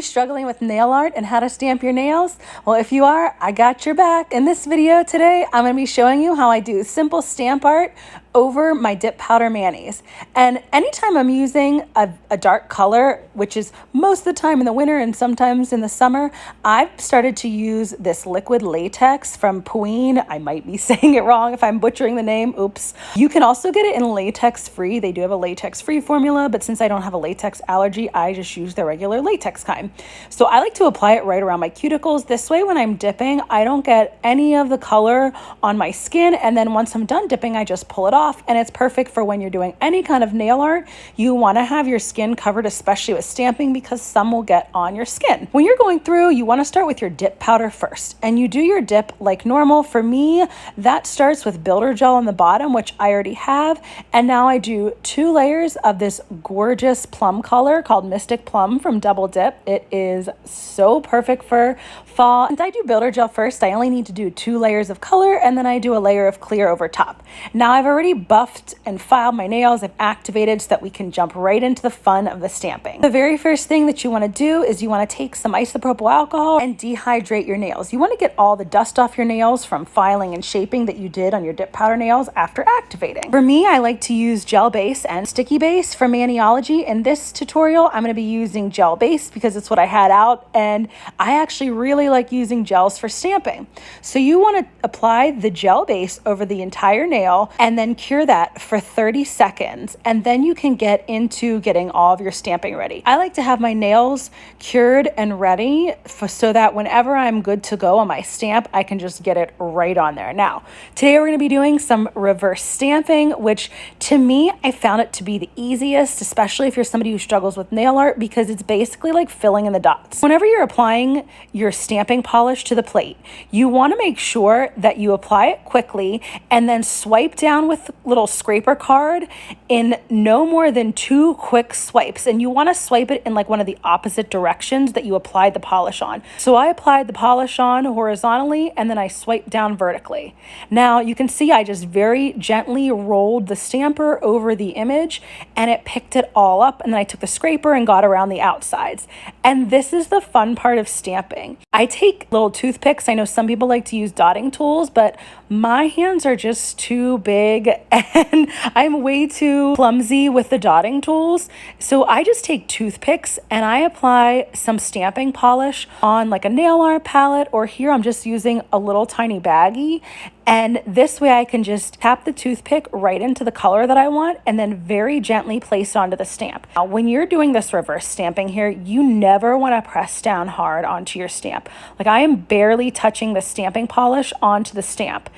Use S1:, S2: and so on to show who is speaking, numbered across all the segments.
S1: Struggling with nail art and how to stamp your nails? Well, if you are, I got your back. In this video today, I'm going to be showing you how I do simple stamp art over my dip powder manis. And anytime I'm using a dark color, which is most of the time in the winter and sometimes in the summer, I've started to use this liquid latex from Plum. I might be saying it wrong if I'm butchering the name. Oops. You can also get it in latex free. They do have a latex free formula, but since I don't have a latex allergy, I just use the regular latex kind. So I like to apply it right around my cuticles. This way, when I'm dipping, I don't get any of the color on my skin. And then once I'm done dipping, I just pull it off. And it's perfect for when you're doing any kind of nail art. You want to have your skin covered, especially with stamping, because some will get on your skin. When you're going through, you want to start with your dip powder first. And you do your dip like normal. For me, that starts with builder gel on the bottom, which I already have. And now I do 2 layers of this gorgeous plum color called Mystic Plum from Dipp'd. It is so perfect for fall. Since I do builder gel first, I only need to do 2 layers of color, and then I do a layer of clear over top. Now I've already buffed and filed my nails. I've activated so that we can jump right into the fun of the stamping. The very first thing that you want to do is you want to take some isopropyl alcohol and dehydrate your nails. You want to get all the dust off your nails from filing and shaping that you did on your dip powder nails after activating. For me, I like to use gel base and sticky base from Maniology. In this tutorial, I'm going to be using gel base because it's what I had out, and I actually really like using gels for stamping. So you want to apply the gel base over the entire nail and then cure that for 30 seconds, and then you can get into getting all of your stamping ready. I like to have my nails cured and ready so that whenever I'm good to go on my stamp, I can just get it right on there. Now, today we're going to be doing some reverse stamping, which to me, I found it to be the easiest, especially if you're somebody who struggles with nail art, because it's basically like filling in the dots. Whenever you're applying your stamping polish to the plate, you want to make sure that you apply it quickly and then swipe down with little scraper card in no more than 2 quick swipes. And you want to swipe it in like one of the opposite directions that you applied the polish on. So I applied the polish on horizontally and then I swiped down vertically. Now you can see I just very gently rolled the stamper over the image and it picked it all up, and then I took the scraper and got around the outsides. And this is the fun part of stamping. I take little toothpicks. I know some people like to use dotting tools, but my hands are just too big and I'm way too clumsy with the dotting tools. So I just take toothpicks and I apply some stamping polish on like a nail art palette, or here I'm just using a little tiny baggie. And this way I can just tap the toothpick right into the color that I want and then very gently place it onto the stamp. Now, when you're doing this reverse stamping here, you never want to press down hard onto your stamp. Like I am barely touching the stamping polish onto the stamp.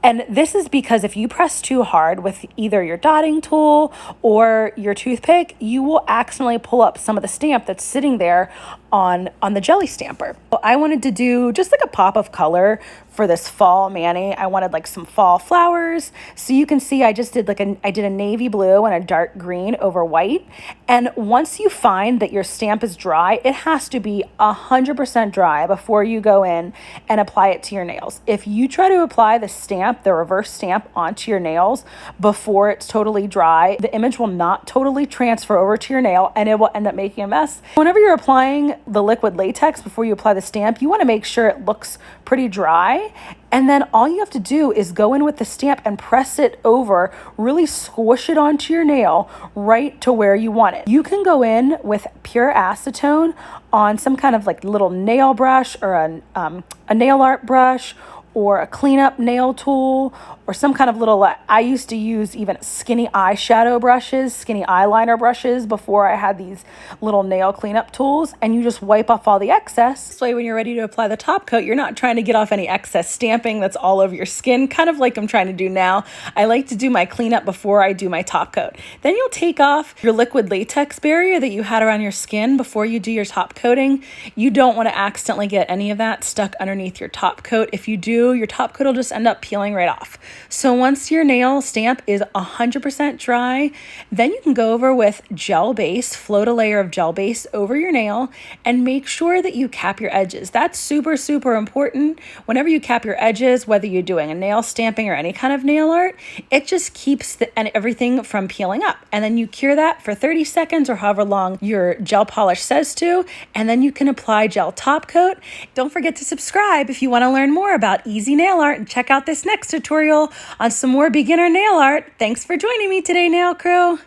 S1: And this is because if you press too hard with either your dotting tool or your toothpick, you will accidentally pull up some of the stamp that's sitting there on the jelly stamper. So I wanted to do just like a pop of color for this fall mani. I wanted like some fall flowers. So you can see I just did I did a navy blue and a dark green over white. And once you find that your stamp is dry, it has to be 100% dry before you go in and apply it to your nails. If you try to apply the stamp, the reverse stamp, onto your nails before it's totally dry, the image will not totally transfer over to your nail and it will end up making a mess. Whenever you're applying the liquid latex before you apply the stamp, you want to make sure it looks pretty dry. And then all you have to do is go in with the stamp and press it over, really squish it onto your nail right to where you want it. You can go in with pure acetone on some kind of like little nail brush or a nail art brush or a cleanup nail tool or some kind of little, I used to use even skinny eyeshadow brushes, skinny eyeliner brushes before I had these little nail cleanup tools, and you just wipe off all the excess. This way when you're ready to apply the top coat, you're not trying to get off any excess stamping that's all over your skin, kind of like I'm trying to do now. I like to do my cleanup before I do my top coat. Then you'll take off your liquid latex barrier that you had around your skin before you do your top coating. You don't want to accidentally get any of that stuck underneath your top coat. If you do, your top coat will just end up peeling right off. So once your nail stamp is 100% dry, then you can go over with gel base, float a layer of gel base over your nail, and make sure that you cap your edges. That's super, super important. Whenever you cap your edges, whether you're doing a nail stamping or any kind of nail art, it just keeps everything from peeling up. And then you cure that for 30 seconds or however long your gel polish says to, and then you can apply gel top coat. Don't forget to subscribe if you want to learn more about easy nail art, and check out this next tutorial on some more beginner nail art. Thanks for joining me today, nail crew.